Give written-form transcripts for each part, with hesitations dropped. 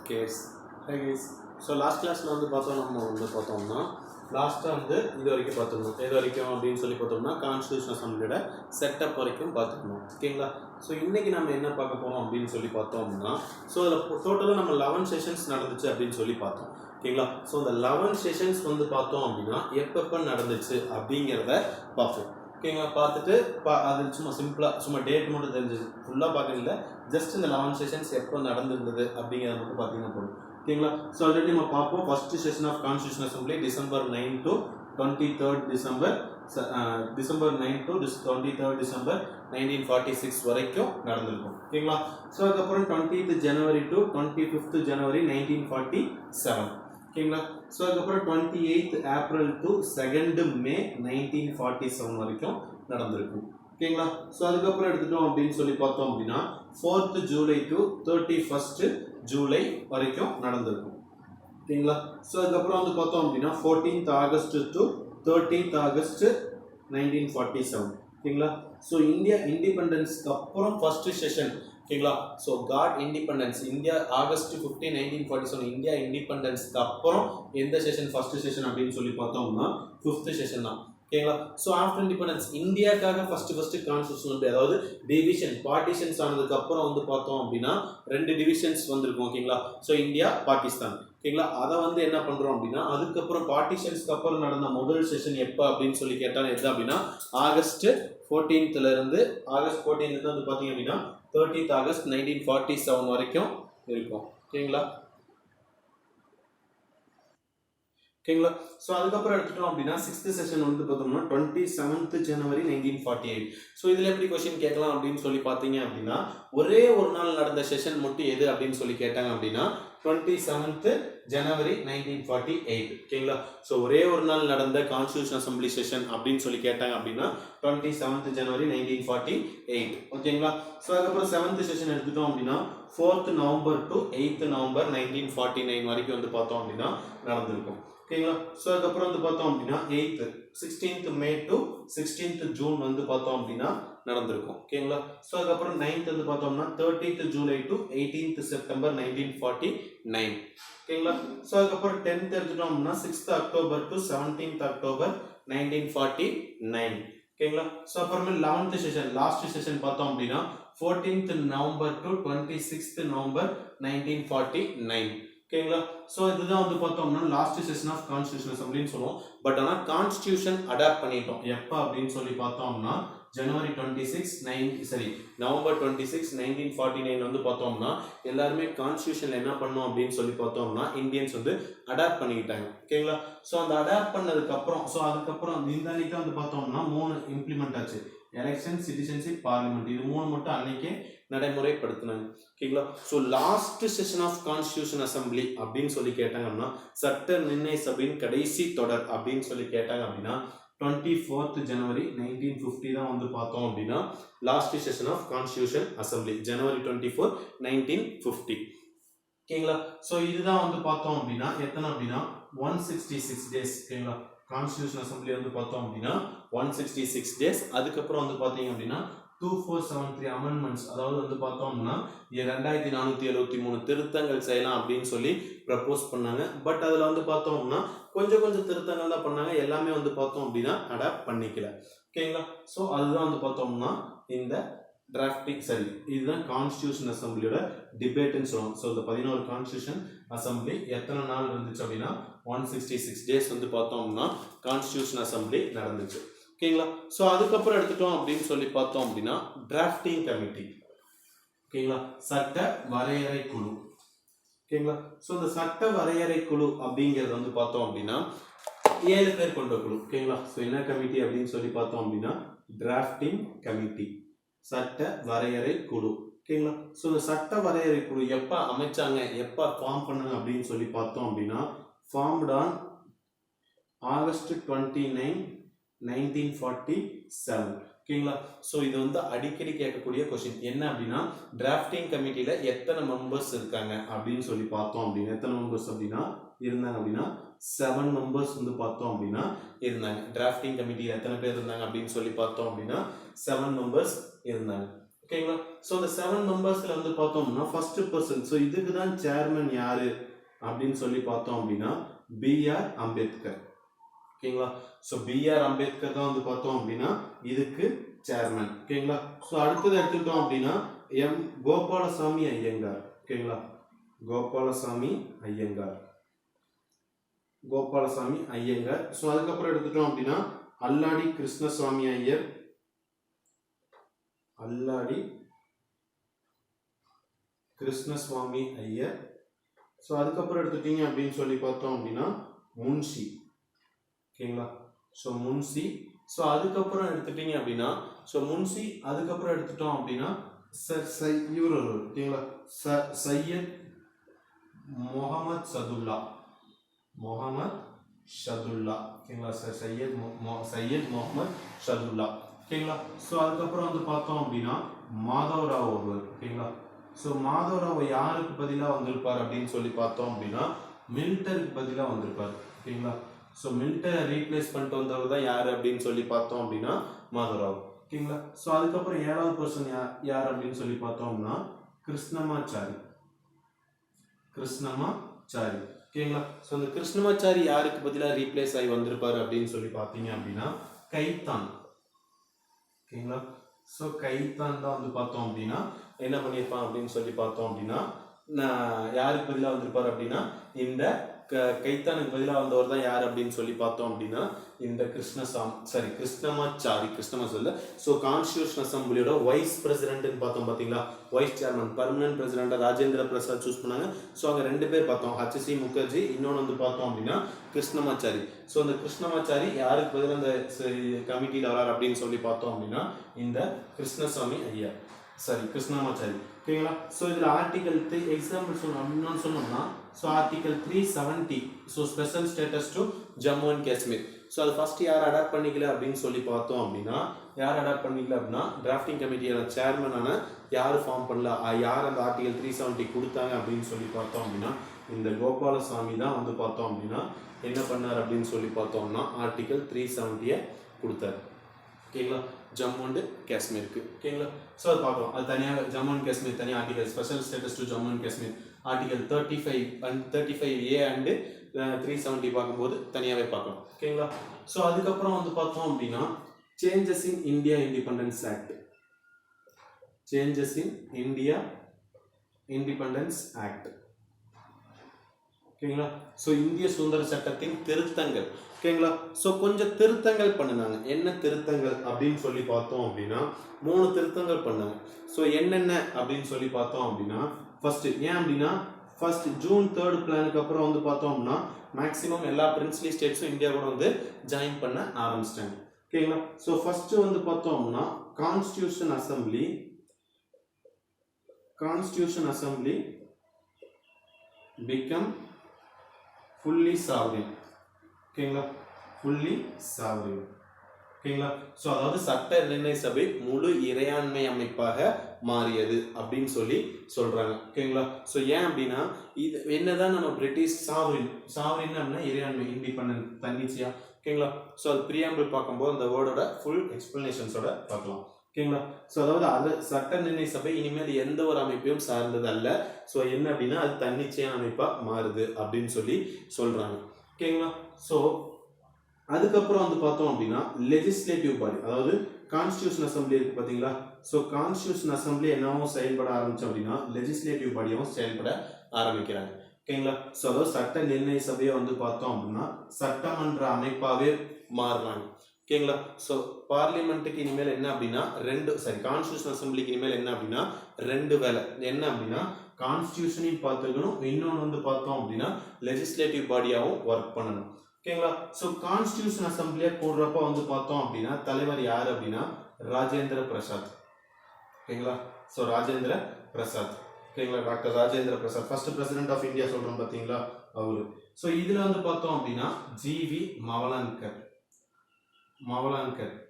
Case hi guys. So last கிளாஸில் வந்து பார்த்தோம்னா லாஸ்ட்டாக வந்து இது வரைக்கும் பார்த்துக்கணும். எது வரைக்கும் அப்படின்னு சொல்லி பார்த்தோம்னா கான்ஸ்டியூஷன் அசம்பிளியோட செட்டப் வரைக்கும் பார்த்துக்கணும். ஓகேங்களா? ஸோ இன்றைக்கி நம்ம என்ன பார்க்க போகிறோம் அப்படின்னு சொல்லி பார்த்தோம்னா, ஸோ அதில் டோட்டலாக நம்ம 11 செஷன்ஸ் நடந்துச்சு அப்படின்னு சொல்லி பார்த்தோம். ஓகேங்களா? ஸோ இந்த 11 செஷன்ஸ் வந்து பார்த்தோம் அப்படின்னா எப்பப்போ நடந்துச்சு அப்படிங்கிறத பார்ப்போம். ஓகேங்களா? பார்த்துட்டு அது சும்மா சிம்பிளாக சும்மா டேட் மட்டும் தெரிஞ்சிச்சு, ஃபுல்லாக பார்க்கல, ஜஸ்ட் இந்த 11 செஷன்ஸ் எப்போ நடந்திருந்தது அப்படிங்கிறத மட்டும் பார்த்தீங்கன்னா போதும். ஓகேங்களா? ஸோ ஆல்ரெடி நம்ம பார்ப்போம். First session of constitution assembly December 9 to 23rd December 9 to 23rd December 1946 வரைக்கும் நடந்திருக்கும். ஓகேங்களா? ஸோ அதுக்கப்புறம் 20th ஜனவரி to 25th ஜனவரி 1947. ஓகேங்களா? ஸோ அதுக்கப்புறம் 28th ஏப்ரல் to 2nd மே 1947 வரைக்கும் நடந்திருக்கும். ஓகேங்களா? ஸோ அதுக்கப்புறம் எடுத்துட்டோம் அப்படின்னு சொல்லி பார்த்தோம் அப்படின்னா 4th July to 31st July வரைக்கும் நடந்திருக்கும். ஓகேங்களா? ஸோ அதுக்கப்புறம் வந்து பார்த்தோம் அப்படின்னா 14th August to 13th August 1947. ஓகேங்களா? ஸோ இந்தியா இண்டிபெண்டன்ஸ்க்கு அப்புறம் ஃபர்ஸ்ட் செஷன். ஓகேங்களா? So got independence India August 15, 1947 India இண்டிபெண்டன்ஸ்க்கு அப்புறம் எந்த செஷன் ஃபர்ஸ்ட் செஷன் அப்படின்னு சொல்லி பார்த்தோம்னா 5th செஷன் தான். ஓகேங்களா? ஸோ ஆஃப்டர் இண்டிபெண்டன்ஸ் இந்தியாக்காக ஃபர்ஸ்ட் கான்ஸ்டியூஷன், அதாவது டிவிஷன் பார்ட்டிஷன்ஸ் ஆனதுக்கு அப்புறம் வந்து பார்த்தோம் அப்படின்னா 2 டிவிஷன்ஸ் வந்திருக்கும். ஓகேங்களா? So India Pakistan. ஓகேங்களா? அதை வந்து என்ன பண்றோம் அப்படின்னா அதுக்கப்புறம் பார்ட்டிஷன்ஸ்க்கு அப்புறம் நடந்த முதல் செஷன் எப்போ அப்படின்னு சொல்லி கேட்டால் எது அப்படின்னா ஆகஸ்ட் 14th இருந்து வந்து பார்த்தீங்க அப்படின்னா 30th ஆகஸ்ட் 1947 வரைக்கும் இருக்கும். ஓகேங்களா? ஓகேங்களா? ஸோ அதுக்கப்புறம் எடுத்துட்டோம் அப்படின்னா 6th செஷன் வந்து பார்த்தோம்னா 27th ஜனவரி 1948. ஸோ இதில் எப்படி கொஸ்டின் கேட்கலாம் அப்படின்னு சொல்லி பார்த்தீங்க அப்படின்னா ஒரே ஒரு நாள் நடந்த செஷன் மட்டும் எது அப்படின்னு சொல்லி கேட்டாங்க அப்படின்னா 27th ஜனவரி 1948. ஓகேங்களா? ஸோ ஒரே ஒரு நாள் நடந்த கான்ஸ்டியூஷன் அசம்பிளி செஷன் அப்படின்னு சொல்லி கேட்டாங்க அப்படின்னா 27th ஜனவரி 1948. ஓகேங்களா? ஸோ அதுக்கப்புறம் 7th செஷன் எடுத்துட்டோம் அப்படின்னா 4th November to 8th November 1949 வரைக்கும் வந்து பார்த்தோம் அப்படின்னா நடந்திருக்கும். ஓகேங்களா? ஸோ அதுக்கப்புறம் வந்து பார்த்தோம் அப்படின்னா 16th May to 16th June வந்து பார்த்தோம் அப்படின்னா நடந்திருக்கும். ஓகேங்களா? ஸோ அதுக்கப்புறம் 9th வந்து பார்த்தோம்னா 30th July to 18th September 1949. ஓகேங்களா? ஸோ அதுக்கப்புறம் 10th எடுத்துட்டோம் அப்படின்னா 6th October to 17th October 1949. ஓகேங்களா? ஸோ அப்புறமே 11th செஷன் லாஸ்ட் செஷன் பார்த்தோம் அப்படின்னா 14th November to 26th November 1949. ஓகேங்களா? ஸோ இதுதான் வந்து பார்த்தோம்னா லாஸ்ட் செஷன் ஆஃப் கான்ஸ்டியூஷன் அசம்பிளின்னு சொல்லுவோம். பட் ஆனால் கான்ஸ்டியூஷன் அடாப்ட் பண்ணிட்டோம் எப்போ அப்படின்னு சொல்லி பார்த்தோம்னா நவம்பர் 26, 1949 வந்து பார்த்தோம்னா எல்லாருமே கான்ஸ்டியூஷன்ல என்ன பண்ணோம் அப்படின்னு சொல்லி பார்த்தோம்னா இந்தியன்ஸ் வந்து அடாப்ட் பண்ணிக்கிட்டாங்க. ஓகேங்களா? ஸோ அந்த அடாப்ட் பண்ணதுக்கு அப்புறம் அதுக்கப்புறம் இந்த அன்னைக்கு வந்து பார்த்தோம்னா 3 இம்ப்ளிமெண்ட் ஆச்சு. எலெக்ஷன், சிட்டிசன்ஷிப், பார்லிமெண்ட், இது 3 மட்டும் அன்னைக்கே நடைமுறைப்படுத்தினாங்க. ஓகேங்களா? So last session of constitution assembly அப்படின்னு சொல்லி கேட்டாங்கன்னா சட்ட நிர்ணய சபையின் கடைசி தொடர் அப்படின்னு சொல்லி கேட்டாங்க அப்படின்னா 24th ஜனவரி 1950 தான் வந்து பார்த்தோம் அப்படின்னா last session of constitution assembly ஜனவரி 24, 1950. ஓகேங்களா? ஸோ இதுதான் வந்து பார்த்தோம் அப்படின்னா எத்தனை அப்படின்னா 166 டேஸ். ஓகேங்களா? கான்ஸ்டியூஷன் அசம்பிளி வந்து பார்த்தோம் அப்படின்னா 166 டேஸ். அதுக்கப்புறம் வந்து பார்த்தீங்க அப்படின்னா 2473 அமெண்ட்மெண்ட்ஸ், அதாவது வந்து பார்த்தோம்னா 2473 திருத்தங்கள் செய்யலாம் அப்படின்னு சொல்லி ப்ரப்போஸ் பண்ணாங்க. பட் அதில் வந்து பார்த்தோம்னா கொஞ்சம் திருத்தங்கள் தான் பண்ணாங்க, எல்லாமே வந்து பார்த்தோம் அப்படின்னா அடாப்ட் பண்ணிக்கல. ஓகேங்களா? ஸோ அதுதான் வந்து பார்த்தோம்னா இந்த டிராஃப்டிங் சரி இதுதான் கான்ஸ்டியூஷன் அசம்பிளியோட டிபேட்னு சொல்லுவோம். ஸோ இந்த 11 கான்ஸ்டியூஷன் அசம்பிளி எத்தனை நாள் இருந்துச்சு அப்படின்னா 166 டேஸ் வந்து பார்த்தோம்னா கான்ஸ்டியூஷன் அசம்பிளி நடந்துச்சு. ஓகேங்களா? ஸோ அதுக்கப்புறம் எடுத்துட்டோம் அப்படின்னு சொல்லி பார்த்தோம் அப்படின்னா டிராஃப்டிங் கமிட்டி. ஓகேங்களா? சட்ட வரையறை குழு. ஓகேங்களா? ஸோ இந்த சட்ட வரையறை குழு அப்படிங்கிறது வந்து பார்த்தோம் அப்படின்னா 7 பேர் கொண்ட குழு. ஓகேங்களா? ஸோ என்ன கமிட்டி அப்படின்னு சொல்லி பார்த்தோம் அப்படின்னா டிராஃப்டிங் கமிட்டி, சட்ட வரையறை குழு. ஓகேங்களா? ஸோ இந்த சட்ட வரையறை குழு எப்போ அமைச்சாங்க, எப்போ ஃபார்ம் பண்ணாங்க அப்படின்னு சொல்லி பார்த்தோம் அப்படின்னா ஃபார்ம்ட் ஆன் ஆகஸ்ட் 29, 1947. ஓகேங்களா? ஸோ இது வந்து அடிக்கடி கேட்கக்கூடிய கொஸ்டின் என்ன அப்படின்னா டிராஃப்டிங் கமிட்டியில எத்தனை மெம்பர்ஸ் இருக்காங்க அப்படின்னு சொல்லி பார்த்தோம் அப்படின்னா எத்தனை மெம்பர்ஸ் அப்படின்னா இருந்தாங்க அப்படின்னா 7 மெம்பர்ஸ் வந்து பார்த்தோம் அப்படின்னா இருந்தாங்க. டிராஃப்டிங் கமிட்டியில் எத்தனை பேர் இருந்தாங்க அப்படின்னு சொல்லி பார்த்தோம் அப்படின்னா 7 மெம்பர்ஸ் இருந்தாங்க. ஓகேங்களா. ஸோ அந்த 7 மெம்பர்ஸ்ல வந்து பார்த்தோம்னா ஃபர்ஸ்ட் பர்சன், ஸோ இதுக்கு தான் சேர்மன் யாரு அப்படின்னு சொல்லி பார்த்தோம் அப்படின்னா பிஆர் அம்பேத்கர். ஓகேங்களா. ஸோ பிஆர் அம்பேத்கர் தான் வந்து பார்த்தோம் அப்படின்னா இதுக்கு சேர்மன். ஓகேங்களா. ஸோ அடுத்தது எடுத்துக்கிட்டோம் அப்படின்னா எம் கோபாலசாமி ஐயங்கார். ஓகேங்களா. கோபாலசாமி ஐயங்கார், கோபாலசாமி ஐயங்கார். ஸோ அதுக்கப்புறம் எடுத்துட்டோம் அப்படின்னா அல்லாடி கிருஷ்ணசுவாமி ஐயர், அல்லாடி கிருஷ்ணசுவாமி ஐயர். ஸோ அதுக்கப்புறம் எடுத்துட்டீங்க அப்படின்னு சொல்லி பார்த்தோம் அப்படின்னா முன்ஷி. ஓகேங்களா. ஸோ முன்ஷி. ஸோ அதுக்கப்புறம் எடுத்துட்டீங்க அப்படின்னா ஸோ முன்ஷி அதுக்கப்புறம் எடுத்துட்டோம் அப்படின்னா இவர் ஓகேங்களா சையத் முகமது சதுல்லா, முகமது ஷதுல்லா. ஓகேங்களா. சையத் முகமது ஷதுல்லா. ஓகேங்களா. ஸோ அதுக்கப்புறம் வந்து பார்த்தோம் அப்படின்னா மாதவராவ் ஒருவர். ஓகேங்களா. ஸோ மாதவராவ் யாருக்கு பதிலாக வந்திருப்பார் அப்படின்னு சொல்லி பார்த்தோம் அப்படின்னா மில்டருக்கு பதிலாக வந்திருப்பார். ஓகேங்களா. ஸோ மில்டரை ரீப்ளேஸ் பண்ணிட்டு வந்தவர் தான் யார் அப்படின்னு சொல்லி பார்த்தோம் அப்படின்னா மாதவராவ். ஓகேங்களா. ஸோ அதுக்கப்புறம் 7வது பர்சன் யார் அப்படின்னு சொல்லி பார்த்தோம்னா கிருஷ்ணமாச்சாரி, கிருஷ்ணமாச்சாரி. ஓகேங்களா. ஸோ அந்த கிருஷ்ணமாச்சாரி யாருக்கு பதிலாக ரீப்ளேஸ் ஆகி வந்திருப்பாரு அப்படின்னு சொல்லி பார்த்தீங்க அப்படின்னா கைத்தான். ஓகேங்களா. ஸோ கைத்தான் தான் வந்து பார்த்தோம் அப்படின்னா என்ன பண்ணியிருப்பான் அப்படின்னு சொல்லி பார்த்தோம் அப்படின்னா யாருக்கு பதிலாக வந்திருப்பார் அப்படின்னா இந்த கைத்தானுக்கு பதிலாக வந்தவர் தான் யார் அப்படின்னு சொல்லி பார்த்தோம் அப்படின்னா இந்த கிருஷ்ணமாச்சாரி. கிருஷ்ணமாச்சாரி. ஸோ கான்ஸ்டியூஷன் அசம்பிளியோட வைஸ் பிரசிடென்ட்னு பார்த்தோம் பார்த்தீங்களா, vice chairman permanent president Rajendra Prasad choose பண்ணாங்க. ஸோ அங்கே 2 பேர் பார்த்தோம், ஹச்சி முகர்ஜி, இன்னொன்று வந்து பார்த்தோம் அப்படின்னா கிருஷ்ணமாச்சாரி. ஸோ அந்த கிருஷ்ணமாச்சாரி யாருக்கு பதிலாக அந்த கமிட்டியில் வரார் அப்படின்னு சொல்லி பார்த்தோம் அப்படின்னா இந்த கிருஷ்ணசாமி ஐயா, கிருஷ்ணமாச்சாரி. ஓகேங்களா. ஸோ இதில் ஆர்டிகல் 3 எக்ஸாம்பிள் சொல்லணும் சொன்னோம்னா so article 370 so special status to Jammu and Kashmir. So அது ஃபர்ஸ்ட் யார் அடாப்ட் பண்ணிக்கல அப்படின்னு சொல்லி பார்த்தோம் அப்படின்னா யார் அடாப்ட் பண்ணிக்கல அப்படின்னா டிராஃப்டிங் கமிட்டியான சேர்மனான யார் ஃபார்ம் பண்ணல, யார் அந்த ஆர்டிகல் 370 கொடுத்தாங்க அப்படின்னு சொல்லி பார்த்தோம் அப்படின்னா இந்த கோபாலசாமி தான் வந்து பார்த்தோம் அப்படின்னா என்ன பண்ணார் அப்படின்னு சொல்லி பார்த்தோம்னா ஆர்டிகல் 370 கொடுத்தாரு. ஓகேங்களா. ஜம்மு அண்ட் காஷ்மீருக்கு. ஓகேங்களா. ஸோ அது பார்க்கலாம், அது தனியாக ஜம்மு அண்ட் காஷ்மீர் தனியாக article special status to Jammu and Kashmir article 35A and 370 பார்க்கும்போது தனியாகவே பார்க்கலாம். ஓகேங்களா. ஸோ அதுக்கப்புறம் வந்து பார்த்தோம் அப்படின்னா changes in India independence act, changes in India independence act. ஓகேங்களா. ஸோ இந்திய சுதந்திர சட்டத்தின் திருத்தங்கள். ஓகேங்களா. ஸோ கொஞ்சம் திருத்தங்கள் பண்ணினாங்க. என்ன திருத்தங்கள் அப்படின்னு சொல்லி பார்த்தோம் அப்படின்னா 3 திருத்தங்கள் பண்ணாங்க. ஸோ என்னென்ன அப்படின்னு சொல்லி பார்த்தோம் அப்படின்னா ஃபர்ஸ்ட் ஏன் அப்படின்னா ஃபர்ஸ்ட் ஜூன் 3rd பிளானுக்கு அப்புறம் வந்து பார்த்தோம்னா மேக்ஸிமம் எல்லா பிரின்ஸ்லி ஸ்டேட்ஸும் இந்தியா கூட வந்து ஜாயின் பண்ண ஆரம்பிச்சிட்டாங்க. ஓகேங்களா. ஸோ ஃபர்ஸ்ட் வந்து பார்த்தோம்னா constitution assembly become fully sovereign. ஓகேங்களா. fully sovereign. ஓகேங்களா. ஸோ அதாவது சட்ட நிர்ணய சபை முழு இறையாண்மை அமைப்பாக மாறியது அப்படின்னு சொல்லி சொல்றாங்க. ஓகேங்களா. ஸோ ஏன் அப்படின்னா இது என்னதான் நம்ம பிரிட்டிஷ் சாவரின் அப்படின்னா இறையாண்மை இண்டிபெண்டன்ட் தன்னிச்சையா. ஓகேங்களா. ஸோ அது பிரியாம்பிள் பார்க்கும்போது அந்த வேர்டோட ஃபுல் எக்ஸ்பிளனேஷன்ஸோட பார்க்கலாம். ஓகேங்களா. ஸோ அதாவது அது சட்ட நிர்ணய சபை இனிமேல் எந்த ஒரு அமைப்பையும் சார்ந்தது அல்ல. ஸோ என்ன அப்படின்னா அது தன்னிச்சையான அமைப்பாக மாறுது அப்படின்னு சொல்லி சொல்றாங்க. ஓகேங்களா. ஸோ அதுக்கப்புறம் வந்து பார்த்தோம் அப்படின்னா லெஜிஸ்லேட்டிவ் பாடி, அதாவது கான்ஸ்டியூஷன் அசம்பிளி இருக்கு பார்த்தீங்களா. ஸோ கான்ஸ்டியூஷன் அசம்பிளி என்னவும் செயல்பட ஆரம்பிச்சோம் அப்படின்னா லெஜிஸ்லேட்டிவ் பாடியும் செயல்பட ஆரம்பிக்கிறாங்க. ஓகேங்களா. ஸோ அதாவது சட்ட நிர்ணய சபையை வந்து பார்த்தோம் அப்படின்னா சட்டமன்ற அமைப்பாகவே மாறுறாங்க. ஓகேங்களா. ஸோ பார்லிமெண்ட்டுக்கு இனிமேல் என்ன அப்படின்னா கான்ஸ்டியூஷன் அசம்பிளிக்கு இனிமேல் என்ன அப்படின்னா 2 வேலை. என்ன அப்படின்னா கான்ஸ்டியூஷனையும் பார்த்துக்கணும், இன்னொன்று வந்து பார்த்தோம் அப்படின்னா லெஜிஸ்லேட்டிவ் பாடியாகவும் ஒர்க் பண்ணணும். ஓகேங்களா. ஸோ கான்ஸ்டியூஷன் அசம்பிளியை போடுறப்ப வந்து பார்த்தோம் அப்படின்னா தலைவர் யார் அப்படின்னா ராஜேந்திர பிரசாத். ஓகேங்களா. ஸோ ராஜேந்திர பிரசாத். ஓகேங்களா. Doctor Rajendra Prasad first president of India சொல்றோம் பார்த்தீங்களா அவரு. ஸோ இதுல வந்து பார்த்தோம் அப்படின்னா ஜிவி மவலன்கர்.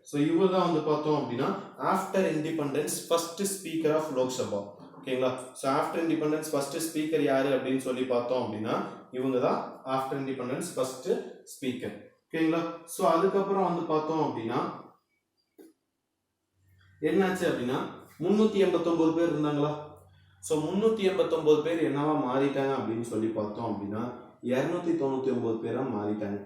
ஸோ இவர் தான் வந்து பார்த்தோம் அப்படின்னா after independence first speaker of Lok Sabha. ஓகேங்களா. So after independence first speaker யாரு அப்படின்னு சொல்லி பார்த்தோம் அப்படின்னா இவங்க தான் ஆஃப்டர் இண்டிபெண்டன்ஸ் ஃபர்ஸ்ட் ஸ்பீக்கர். ஓகேங்களா. ஸோ அதுக்கப்புறம் வந்து பார்த்தோம் அப்படின்னா என்னாச்சு அப்படின்னா 389 பேர் இருந்தாங்களா? ஸோ 389 பேர் என்னவா மாறிட்டாங்க அப்படின்னு சொல்லி பார்த்தோம் அப்படின்னா 299 பேரா மாறிட்டாங்க.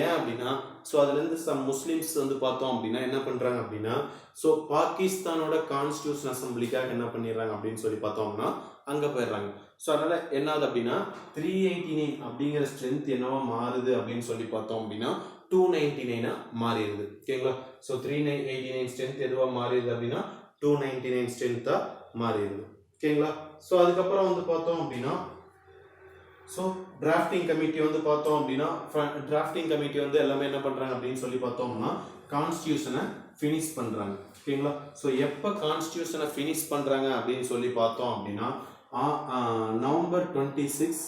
ஏன் அப்படின்னா ஸோ அதுலேருந்து சம் முஸ்லிம்ஸ் வந்து பார்த்தோம் அப்படின்னா என்ன பண்ணுறாங்க அப்படின்னா ஸோ பாகிஸ்தானோட கான்ஸ்டியூஷன் அசம்பிளிக்காக என்ன பண்ணிடுறாங்க அப்படின்னு சொல்லி பார்த்தோம்னா அங்கே போயிடுறாங்க. ஸோ அதனால் என்னது அப்படின்னா 389 அப்படிங்கிற ஸ்ட்ரென்த் என்னவா மாறுது அப்படின்னு சொல்லி பார்த்தோம் அப்படின்னா 299 மாறிடுது. ஓகேங்களா? ஸோ 389 ஸ்ட்ரென்த் எதுவாக மாறிடுது அப்படின்னா 299 ஸ்ட்ரென்த்தாக மாறிடுது. ஓகேங்களா? ஸோ அதுக்கப்புறம் வந்து பார்த்தோம் அப்படின்னா ஸோ டிராஃப்டிங் கமிட்டி வந்து பார்த்தோம் அப்படின்னா டிராஃப்டிங் கமிட்டி வந்து எல்லாமே என்ன பண்ணுறாங்க அப்படின்னு சொல்லி பார்த்தோம்னா கான்ஸ்டியூஷனை ஃபினிஷ் பண்ணுறாங்க. ஓகேங்களா? ஸோ எப்போ கான்ஸ்டியூஷனை ஃபினிஷ் பண்ணுறாங்க அப்படின்னு சொல்லி பார்த்தோம் அப்படின்னா நவம்பர் 26,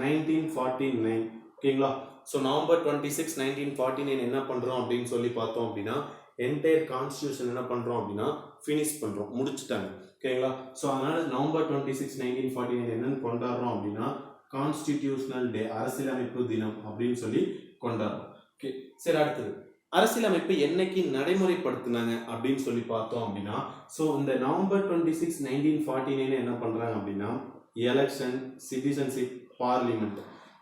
1949. ஓகேங்களா? ஸோ நவம்பர் 26, 1949 என்ன பண்ணுறோம் அப்படின்னு சொல்லி பார்த்தோம் அப்படின்னா என்டையர் கான்ஸ்டியூஷன் என்ன பண்ணுறோம் அப்படின்னா ஃபினிஷ் பண்ணுறோம், முடிச்சுட்டாங்க. ஓகேங்களா? ஸோ அதனால் நவம்பர் 26, 1949 என்னன்னு கொண்டாடுறோம் அப்படின்னா கான்ஸ்டிடியூஷனல் டே, அரசியலமைப்பு தினம் அப்படின்னு சொல்லி கொண்டாடுறோம். ஓகே, சரி, அடுத்தது அரசியலமைப்பு என்னைக்கு நடைமுறைப்படுத்தினாங்க அப்படின்னு சொல்லி பார்த்தோம் அப்படின்னா ஸோ இந்த நவம்பர் 26, 1949 என்ன பண்ணுறாங்க அப்படின்னா எலெக்ஷன், சிட்டிசன்ஷிப், பார்லிமெண்ட்,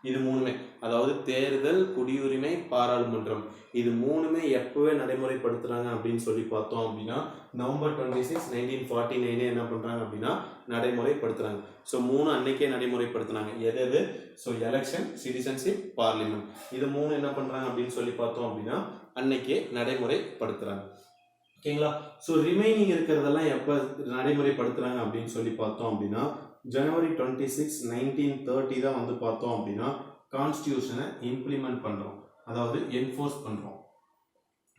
இது மூணுமே, அதாவது தேர்தல், குடியுரிமை, பாராளுமன்றம், இது மூணுமே எப்பவே நடைமுறைப்படுத்துறாங்க அப்படின்னு சொல்லி பார்த்தோம் அப்படின்னா நவம்பர் 26, 1949 என்ன பண்றாங்க அப்படின்னா நடைமுறைப்படுத்துறாங்க. ஸோ மூணு அன்னைக்கே நடைமுறைப்படுத்தினாங்க. எது? ஸோ எலெக்ஷன், சிட்டிசன்ஷிப், பார்லிமெண்ட், இது மூணு என்ன பண்றாங்க அப்படின்னு சொல்லி பார்த்தோம் அப்படின்னா அன்னைக்கே நடைமுறைப்படுத்துறாங்க. ஓகேங்களா? ஸோ ரிமைனிங் இருக்கிறதெல்லாம் எப்போ நடைமுறைப்படுத்துறாங்க அப்படின்னு சொல்லி பார்த்தோம் அப்படின்னா ஜனவரி 26, 1930 தான் வந்து பார்த்தோம் அப்படின்னா கான்ஸ்டியூஷனை இம்ப்ளிமெண்ட் பண்ணுறோம், அதாவது என்ஃபோர்ஸ் பண்ணுறோம்.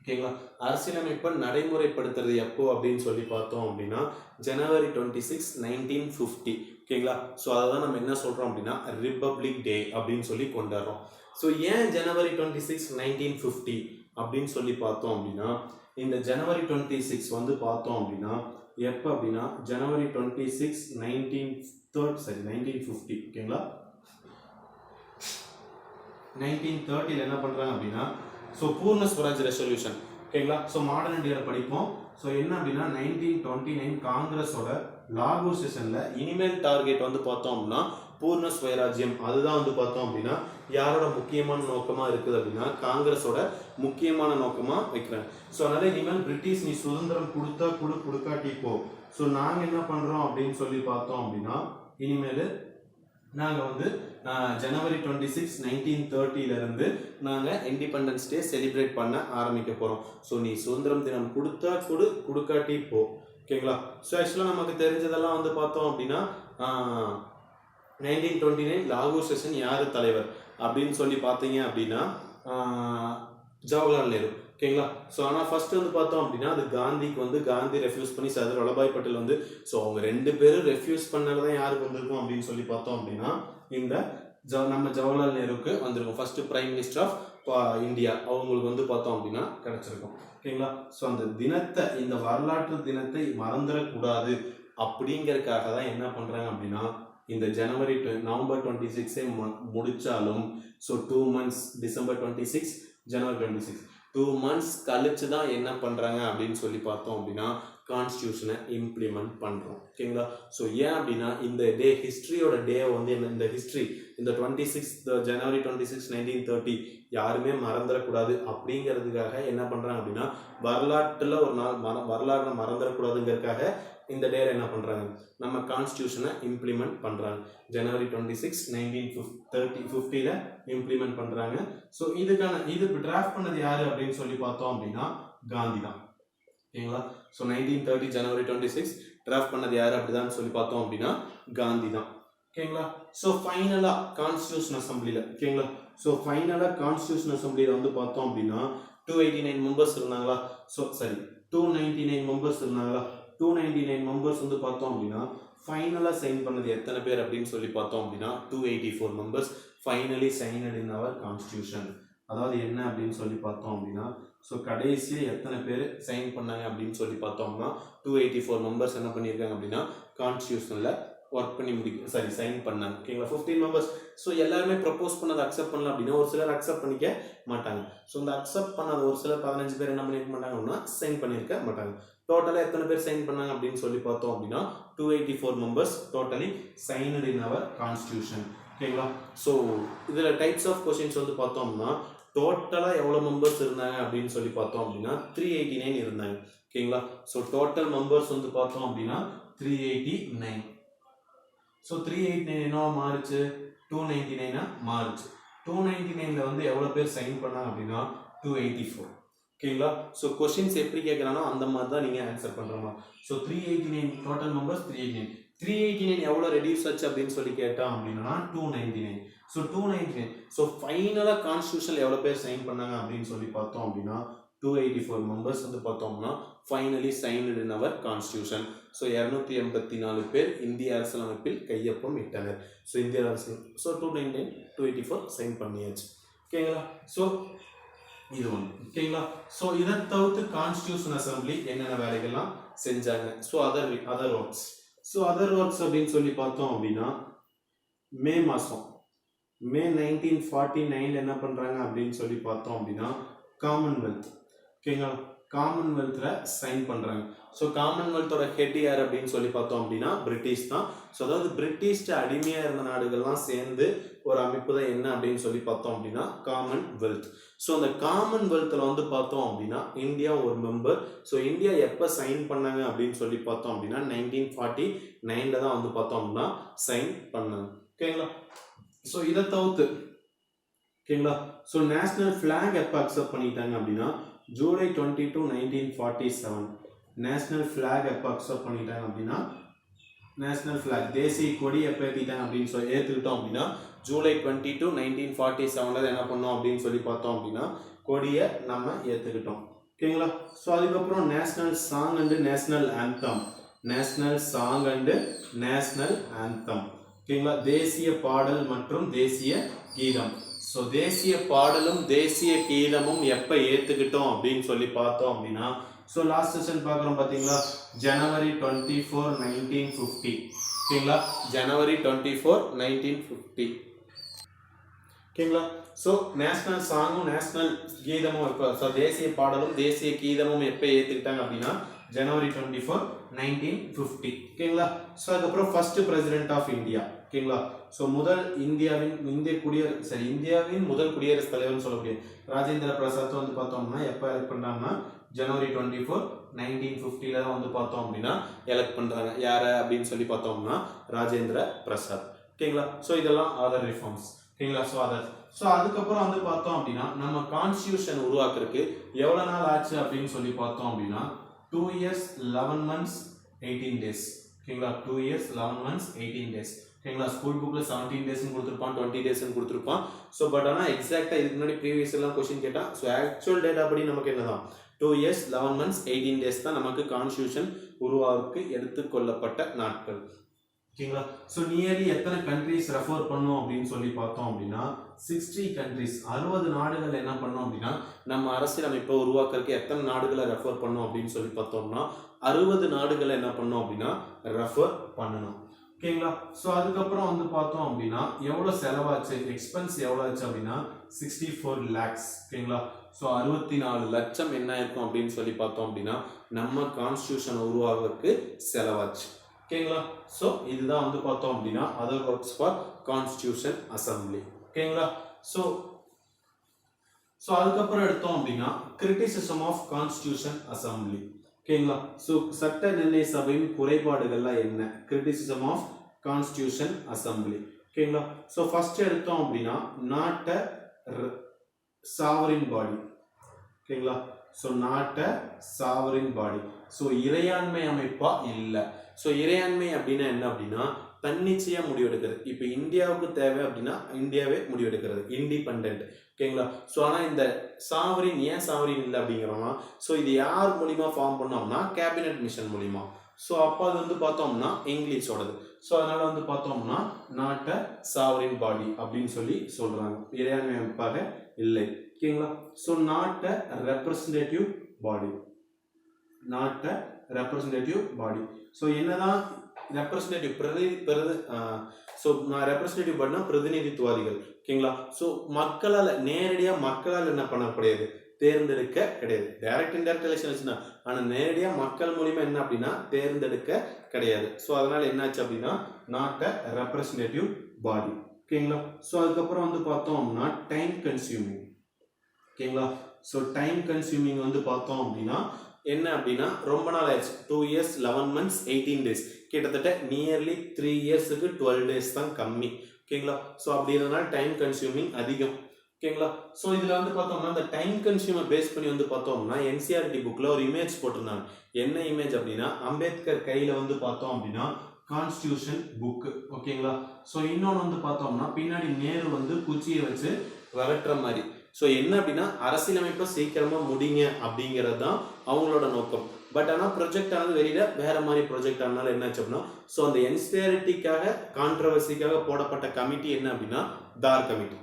ஓகேங்களா? அரசியலமைப்பை நடைமுறைப்படுத்துறது எப்போ அப்படின்னு சொல்லி பார்த்தோம் அப்படின்னா ஜனவரி 26, 1950. ஓகேங்களா? ஸோ அதை தான் நம்ம என்ன சொல்கிறோம் அப்படின்னா ரிப்பப்ளிக் டே அப்படின்னு சொல்லி கொண்டாடுறோம். ஸோ ஏன் ஜனவரி 26, 1950 அப்படின்னு சொல்லி பார்த்தோம் அப்படின்னா இந்த ஜனவரி 26 வந்து பார்த்தோம் அப்படின்னா எப்போ அப்படின்னா ஜனவரி 26, 1950. ஓகேங்களா? 1930 என்ன பண்றாங்க அப்படின்னா ஸோ பூர்ண ஸ்வராஜ் ரெசல்யூஷன். ஓகேங்களா? ஸோ மாடர்ன் இந்தியாவில் படிப்போம். ஸோ என்ன அப்படின்னா 1929 காங்கிரஸோட லாகூர் செஷன்ல இனிமேல் டார்கெட் வந்து பார்த்தோம் அப்படின்னா பூர்ண ஸ்வராஜ்யம். அதுதான் வந்து பார்த்தோம் அப்படின்னா யாரோட முக்கியமான நோக்கமா இருக்குது அப்படின்னா காங்கிரஸோட முக்கியமான நோக்கமா வைக்கிறாங்க. ஸோ அதனால இனிமேல் பிரிட்டிஷ் நீ சுதந்திரம் கொடுத்தா கொடுக்காட்டி போ. ஸோ நாங்கள் என்ன பண்றோம் அப்படின்னு சொல்லி பார்த்தோம் அப்படின்னா இனிமேல் நாங்கள் வந்து ஜனவரி 26, 1930 இருந்து நாங்கள் இண்டிபெண்டன்ஸ் டே செலிப்ரேட் பண்ண ஆரம்பிக்க போகிறோம். ஸோ நீ சுதந்திரம் தினம் கொடுத்தா கொடுக்காட்டி போ. ஓகேங்களா? ஸோ ஆக்சுவலாக நமக்கு தெரிஞ்சதெல்லாம் வந்து பார்த்தோம் அப்படின்னா 1929 லாகூர் செஷன் யார் தலைவர் அப்படின்னு சொல்லி பார்த்தீங்க அப்படின்னா ஜவஹர்லால் நேரு. ஓகேங்களா? ஸோ ஆனால் ஃபர்ஸ்ட் வந்து பார்த்தோம் அப்படின்னா அது காந்திக்கு வந்து காந்தி ரெஃப்யூஸ் பண்ணி சர்தார் வல்லபாய் பட்டேல் வந்து ஸோ அவங்க ரெண்டு பேரும் ரெஃப்யூஸ் பண்ணதான் யாருக்கு வந்திருக்கும் அப்படின்னு சொல்லி பார்த்தோம் அப்படின்னா இந்த நம்ம ஜவஹர்லால் நேருக்கு வந்திருக்கும். First prime minister of India அவங்களுக்கு வந்து பார்த்தோம் அப்படின்னா கிடைச்சிருக்கும். ஓகேங்களா? ஸோ அந்த தினத்தை, இந்த வரலாற்று தினத்தை மறந்துடக்கூடாது அப்படிங்கறதுக்காக தான் என்ன பண்றாங்க அப்படின்னா இந்த நவம்பர் 26 முடிச்சாலும் ஸோ 2 months டிசம்பர் 26, ஜனவரி 26 2 months கழிச்சு தான் என்ன பண்றாங்க அப்படின்னு சொல்லி பார்த்தோம் அப்படின்னா கான்ஸ்டியூஷனை இம்ப்ளிமெண்ட் பண்றோம். ஓகேங்களா? ஸோ ஏன் அப்படின்னா இந்த டே ஹிஸ்டரியோட டே வந்து இந்த ஹிஸ்டரி இந்த ஜனவரி 26, 1930 யாருமே மறந்துடக்கூடாது அப்படிங்கிறதுக்காக என்ன பண்றாங்க அப்படின்னா வரலாற்றுல ஒரு நாள் வரலாறு மறந்துடக்கூடாதுங்கிறதுக்காக இந்த டே என்ன பண்றாங்க நம்ம கான்ஸ்டியூஷனை இம்ப்ளிமெண்ட் பண்றாங்க. ஜனவரி 26, 1950 இம்ப்ளிமெண்ட் பண்றாங்க. ஸோ இது டிராஃப்ட் பண்ணது யாரு அப்படின்னு சொல்லி பார்த்தோம் அப்படின்னா காந்தி தான். ஓகேங்களா? ஸோ 1930 ஜனவரி 26 டிராஃப்ட் பண்ணது யாரு அப்படிதான் சொல்லி பார்த்தோம் அப்படின்னா காந்தி தான். ஓகேங்களா? ஸோ ஃபைனலா கான்ஸ்டியூஷன் அசம்பிளில ஓகேங்களா? ஸோ ஃபைனலா கான்ஸ்டியூஷன் அசம்பிளில வந்து பார்த்தோம் அப்படின்னா 289 மெம்பர்ஸ் இருந்தாங்களா? ஸோ சரி 299 மெம்பர்ஸ் இருந்தாங்களா? 299 மெம்பர்ஸ் வந்து பார்த்தோம் அப்படின்னா ஃபைனலாக சைன் பண்ணது எத்தனை பேர் அப்படின்னு சொல்லி பார்த்தோம் அப்படின்னா 284 members finally signed in our constitution. அதாவது என்ன அப்படின்னு சொல்லி பார்த்தோம் அப்படின்னா ஸோ கடைசியாக எத்தனை பேர் சைன் பண்ணாங்க அப்படின்னு சொல்லி பார்த்தோம்னா 284 மெம்பர்ஸ் என்ன பண்ணியிருக்காங்க அப்படின்னா கான்ஸ்டியூஷனில் ஒர்க் பண்ணி சைன் பண்ணாங்க. ஓகேங்களா? 15 மெம்பர்ஸ். ஸோ எல்லாருமே ப்ரப்போஸ் பண்ணதை அக்செப்ட் பண்ணல அப்படின்னா ஒரு சிலர் அக்செப்ட் பண்ணிக்க மாட்டாங்க. ஸோ இந்த அக்செப்ட் பண்ணாத ஒரு சிலர் 15 பேர் என்ன பண்ணியிருக்க மாட்டாங்க அப்படின்னா சைன் பண்ணியிருக்க மாட்டாங்க. டோட்டலாக எத்தனை பேர் சைன் பண்ணாங்க அப்படின்னு சொல்லி பார்த்தோம் அப்படின்னா 284 members totally signed in our constitution. ஓகேங்களா? ஸோ இதில் டைப்ஸ் ஆஃப் கொஸ்டின்ஸ் வந்து பார்த்தோம்னா டோட்டலாக எவ்வளோ மெம்பர்ஸ் இருந்தாங்க அப்படின்னு சொல்லி பார்த்தோம் அப்படின்னா 389 இருந்தாங்க. ஓகேங்களா? ஸோ டோட்டல் மெம்பர்ஸ் வந்து பார்த்தோம் அப்படின்னா 389. ஸோ 389 என்னவா மாறுச்சு, 299 மாறுச்சு. 299ல் வந்து எவ்வளோ பேர் சைன் பண்ணாங்க அப்படின்னா 284. ஓகேங்களா? ஸோ கொஸ்டின்ஸ் எப்படி கேட்குறானோ அந்த மாதிரி தான் நீங்கள் ஆன்சர் பண்ணுறோமா. So 389 total members 389. 389 எவ்வளோ ரெடியூஸ் ஆச்சு அப்படின்னு சொல்லி கேட்டான் அப்படின்னா 299. ஸோ 299. ஸோ ஃபைனலாக கான்ஸ்டியூஷன் எவ்வளோ பேர் சைன் பண்ணாங்க அப்படின்னு சொல்லி பார்த்தோம் அப்படின்னா 284 மெம்பர்ஸ் வந்து பார்த்தோம்னா finally signed in our constitution. So 284 பேர் இந்திய அரசியலமைப்பில் கையொப்பம் இட்டனர். ஸோ இந்திய அரசு ஸோ 299 284 சைன் பண்ணியாச்சு. ஓகேங்களா? ஸோ இது ஒன்று. ஓகேங்களா? ஸோ இதை தவிர்த்து கான்ஸ்டியூஷன் அசம்பிளி என்னென்ன வேலைகள்லாம் செஞ்சாங்க. So other works. So other works அப்படின்னு சொல்லி பார்த்தோம் அப்படின்னா மே மாதம் மே 1949 என்ன பண்ணுறாங்க அப்படின்னு சொல்லி பார்த்தோம் அப்படின்னா காமன்வெல்த். ஓகேங்களா? காமன்வெல்த்தில் சைன் பண்ணுறாங்க. ஸோ காமன்வெல்த்தோட ஹெட் யார் அப்படின்னு சொல்லி பார்த்தோம் அப்படின்னா பிரிட்டிஷ் தான். ஸோ அதாவது பிரிட்டிஷ்ட அடிமையாக இருந்த நாடுகள்லாம் சேர்ந்து ஒரு அமைப்பு தான் என்ன அப்படின்னு சொல்லி பார்த்தோம் அப்படின்னா காமன்வெல்த். ஸோ அந்த காமன்வெல்த்தில் வந்து பார்த்தோம் அப்படின்னா இந்தியா ஒரு மெம்பர். ஸோ இந்தியா எப்போ சைன் பண்ணாங்க அப்படின்னு சொல்லி பார்த்தோம் அப்படின்னா 1949 தான் வந்து பார்த்தோம் அப்படின்னா சைன் பண்ணாங்க. ஓகேங்களா? ஸோ இதை தவிர்த்து ஓகேங்களா? ஸோ நேஷனல் ஃபிளாக் எப்போ அக்செப்ட் பண்ணிட்டாங்க அப்படின்னா ஜூலை 22, 1947. நேஷனல் ஃபிளாக் எப்போ அக்செப்ட் பண்ணிட்டாங்க அப்படின்னா நேஷனல் ஃபிளாக் தேசிய கொடி எப்போ ஏற்றிட்டாங்க அப்படின்னு சொல்லி ஏற்றுக்கிட்டோம் அப்படின்னா ஜூலை 22, 1947 என்ன பண்ணோம் அப்படின்னு சொல்லி பார்த்தோம் அப்படின்னா கொடியை நம்ம ஏற்றுக்கிட்டோம். ஓகேங்களா? ஸோ அதுக்கப்புறம் national song and national anthem. National song and national anthem. ஓகேங்களா? தேசிய பாடல் மற்றும் தேசிய கீதம். ஸோ தேசிய பாடலும் தேசிய கீதமும் எப்போ ஏற்றுக்கிட்டோம் அப்படின்னு சொல்லி பார்த்தோம் அப்படின்னா ஸோ லாஸ்ட் செஷன் பார்க்குறோம் பார்த்தீங்களா ஜனவரி 24, 1950. ஓகேங்களா? ஜனவரி 24, 1950. ஓகேங்களா? ஸோ நேஷனல் சாங்கும் நேஷனல் கீதமும் எப்போ ஸோ தேசிய பாடலும் தேசிய கீதமும் எப்போ ஏற்றுக்கிட்டாங்க அப்படின்னா ஜனவரி 24, 1950. ஓகேங்களா? ஸோ அதுக்கப்புறம் ஃபர்ஸ்ட் பிரசிடென்ட் ஆஃப் இந்தியா. ஓகேங்களா? ஸோ இந்தியாவின் முதல் குடியரசுத் தலைவர்னு சொல்லக்கூடிய ராஜேந்திர பிரசாத் வந்து பார்த்தோம்னா எப்போ எலெக்ட் பண்ணாங்கன்னா ஜனவரி 24, 1950 தான் வந்து பார்த்தோம் அப்படின்னா எலெக்ட் பண்ணுறாங்க. யாரை அப்படின்னு சொல்லி பார்த்தோம்னா ராஜேந்திர பிரசாத். ஓகேங்களா? ஸோ இதெல்லாம் அதர் ரிஃபார்ம்ஸ். ஓகேங்களா? ஸோ அதுக்கப்புறம் வந்து பார்த்தோம் அப்படின்னா நம்ம கான்ஸ்டியூஷன் உருவாக்குறதுக்கு எவ்வளோ நாள் ஆச்சு அப்படின்னு சொல்லி பார்த்தோம் அப்படின்னா 2 years 11 months 18 days. ஓகேங்களா? 2 years 11 months 18 days. ஓகேங்களா? ஸ்கூல் புக்கில் 17 டேஸ்ன்னு கொடுத்துருப்பான், 20 டேஸ்ன்னு கொடுத்துருப்பான். ஸோ பட் ஆனால் எக்ஸாக்டாக இதுக்கு முன்னாடி ப்ரீவியஸ் எல்லாம் கொஸ்டின் கேட்டால் ஸோ ஆக்சுவல் டேட்டா படி நமக்கு என்னதான் 2 years 11 months 18 days தான் நமக்கு கான்ஸ்டியூஷன் உருவாக்கு எடுத்துக்கொள்ளப்பட்ட நாட்கள். ஓகேங்களா? ஸோ நியர்லி எத்தனை கண்ட்ரிஸ் ரெஃபர் பண்ணோம் அப்படின்னு சொல்லி பார்த்தோம் அப்படின்னா 60 கண்ட்ரிஸ் 60 நாடுகள் என்ன பண்ணோம் அப்படின்னா நம்ம அரசியலமைப்பை உருவாக்குறதுக்கு எத்தனை நாடுகளை ரெஃபர் பண்ணோம் அப்படின்னு சொல்லி பார்த்தோம்னா 60 நாடுகளை என்ன பண்ணோம் அப்படின்னா ரெஃபர் பண்ணணும். ஓகேங்களா? ஸோ அதுக்கப்புறம் வந்து பார்த்தோம் அப்படின்னா எவ்வளோ செலவாச்சு எக்ஸ்பென்ஸ் எவ்வளோ ஆச்சு அப்படின்னா 64 lakhs. ஓகேங்களா? ஸோ 64 லட்சம் என்ன இருக்கும் அப்படின்னு சொல்லி பார்த்தோம் அப்படின்னா நம்ம கான்ஸ்டியூஷனை உருவாக்குறதுக்கு செலவாச்சு. ஓகேங்களா? ஸோ இதுதான் வந்து பார்த்தோம் அப்படின்னா other works for constitution assembly. ஓகேங்களா? ஸோ அதுக்கப்புறம் எடுத்தோம் அப்படின்னா கிரிட்டிசிசம் ஆஃப் கான்ஸ்டியூஷன் அசம்பிளி. ஓகேங்களா? ஸோ சட்ட நிர்ணய சபையின் குறைபாடுகள்லாம் என்ன கிரிட்டிசிசம் ஆஃப் கான்ஸ்டியூஷன் அசம்பிளி. ஓகேங்களா? ஸோ ஃபர்ஸ்ட் எடுத்தோம் அப்படின்னா நாட் அ சாவரின் பாடி. ஓகேங்களா? So not a sovereign body. So இறையாண்மை அமைப்பா இல்லை. ஸோ இறையாண்மை அப்படின்னா என்ன அப்படின்னா தன்னிச்சையாக முடிவெடுக்கிறது. இப்போ இந்தியாவுக்கு தேவை அப்படின்னா இந்தியாவே முடிவெடுக்கிறது, இண்டிபெண்ட். ஓகேங்களா? ஸோ ஆனால் இந்த சாவரின் ஏன் சாவரின் இல்லை அப்படிங்கிறோம்னா ஸோ இது யார் மூலிமா ஃபார்ம் பண்ணோம்னா கேபினட் மிஷன் மூலிமா. ஸோ அப்போ அது வந்து பார்த்தோம்னா இங்கிலீஷோடது. ஸோ அதனால வந்து பார்த்தோம்னா நாட் அ சாவரின் பாடி அப்படின்னு சொல்லி சொல்றாங்க, இறையாண்மை அமைப்பாக இல்லை. ஓகேங்களா? So not a representative body. Not a representative body. So என்னதான் ரெப்ரசன்டேட்டிவ் ஸோ நான் ரெப்ரசன்டேட்டிவ் பாடினா பிரதிநிதித்துவாதிகள். ஓகேங்களா? ஸோ மக்களால் நேரடியாக மக்களால் என்ன பண்ணக்கூடியது தேர்ந்தெடுக்க கிடையாது. டைரக்ட் இன்டைரக்ட் எலெக்ஷன் வச்சுனா, ஆனால் நேரடியாக மக்கள் மூலியமா என்ன அப்படின்னா தேர்ந்தெடுக்க கிடையாது. ஸோ அதனால என்னாச்சு அப்படின்னா நாட் அ ரெப்ரஸன்டேட்டிவ் பாடி. ஓகேங்களா. ஸோ அதுக்கப்புறம் வந்து பார்த்தோம் அப்படின்னா டைம் கன்சியூமிங். ஓகேங்களா. ஸோ டைம் கன்சியூமிங் வந்து பார்த்தோம் அப்படின்னா என்ன அப்படின்னா ரொம்ப நாள் ஆயிடுச்சு. 2 years 11 months 18 days, கிட்டத்தட்ட நியர்லி 3 yearsக்கு 12 days தான் கம்மி. ஓகேங்களா. ஸோ அப்படி இருந்தனால டைம் கன்சியூமிங் அதிகம். ஓகேங்களா. ஸோ இதில் வந்து பார்த்தோம்னா இந்த டைம் கன்சியூமர் பேஸ் பண்ணி வந்து பார்த்தோம்னா என்சிஆர்டி புக்கில் ஒரு இமேஜ் போட்டிருந்தாங்க. என்ன இமேஜ் அப்படின்னா அம்பேத்கர் கையில் வந்து பார்த்தோம் அப்படின்னா கான்ஸ்டியூஷன் புக்கு. ஓகேங்களா. ஸோ இன்னொன்று வந்து பார்த்தோம்னா பின்னாடி நேரு வந்து குச்சியை வச்சு விரட்டுற மாதிரி. ஸோ என்ன அப்படின்னா அரசியலமைப்பை சீக்கிரமாக முடிங்க அப்படிங்கிறது தான் அவங்களோட நோக்கம். பட் ஆனால் ப்ரொஜெக்ட் ஆனது வெளியில வேற மாதிரி ப்ரொஜெக்ட் ஆனாலும் என்னாச்சு அப்படின்னா ஸோ அந்த என்சிஆர்டிக்காக கான்ட்ரவர்சிக்காக போடப்பட்ட கமிட்டி என்ன அப்படின்னா தார் கமிட்டி.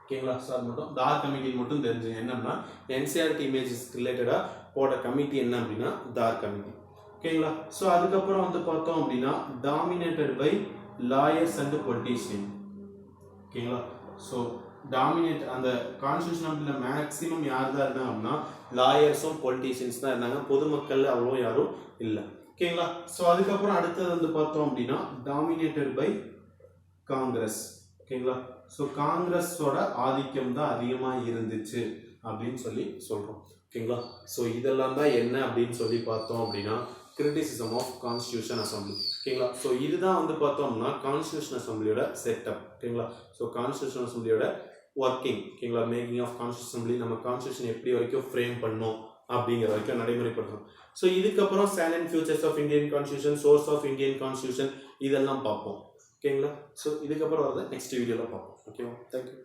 ஓகேங்களா. ஸோ அது மட்டும் தார் கமிட்டி மட்டும் தெரிஞ்சுங்க. என்னன்னா என்சிஆர்டி இமேஜஸ் ரிலேட்டடாக போட கமிட்டி என்ன அப்படின்னா தார் கமிட்டி. ஓகேங்களா. ஸோ அதுக்கப்புறம் வந்து பார்த்தோம் அப்படின்னா dominated by lawyers and politician. ஓகேங்களா. ஸோ டாமினேட் அந்த கான்ஸ்டியூஷன் மேக்ஸிமம் யார் தான் இருந்தாங்க அப்படின்னா லாயர்ஸும் பொலிட்டீஷியன்ஸ் தான் இருந்தாங்க. பொதுமக்கள் அவ்வளோ யாரும் இல்லை. ஓகேங்களா. ஸோ அதுக்கப்புறம் அடுத்தது வந்து பார்த்தோம் அப்படின்னா டாமினேட்டட் பை காங்கிரஸ். ஓகேங்களா. ஸோ காங்கிரஸோட ஆதிக்கம் தான் அதிகமாக இருந்துச்சு அப்படின்னு சொல்லி சொல்கிறோம். ஓகேங்களா. ஸோ இதெல்லாம் தான் என்ன அப்படின்னு சொல்லி பார்த்தோம் அப்படின்னா கிரிட்டிசிசம் ஆஃப் கான்ஸ்டியூஷன் அசம்பிளி. ஓகேங்களா. ஸோ இதுதான் வந்து பார்த்தோம்னா கான்ஸ்டியூஷன் அசம்பிளியோட செட்டப். ஓகேங்களா. ஸோ கான்ஸ்டியூஷன் அசம்பிளியோட ஒர்க்கிங். ஓகேங்களா. மேக்கிங் ஆஃப் கான்ஸ்டியூஷன் அசம்பிளி, நம்ம கான்ஸ்டியூஷன் எப்படி வரைக்கும் ஃப்ரேம் பண்ணோம் அப்படிங்கிற வரைக்கும் நடைமுறைப்படுத்தும். ஸோ இதுக்கப்புறம் salient features of Indian constitution, source of Indian constitution இதெல்லாம் பார்ப்போம். ஓகேங்களா. ஸோ இதுக்கப்புறம் வரது நெக்ஸ்ட் வீடியோவில் பார்ப்போம். ஓகேவா. தேங்க்யூ.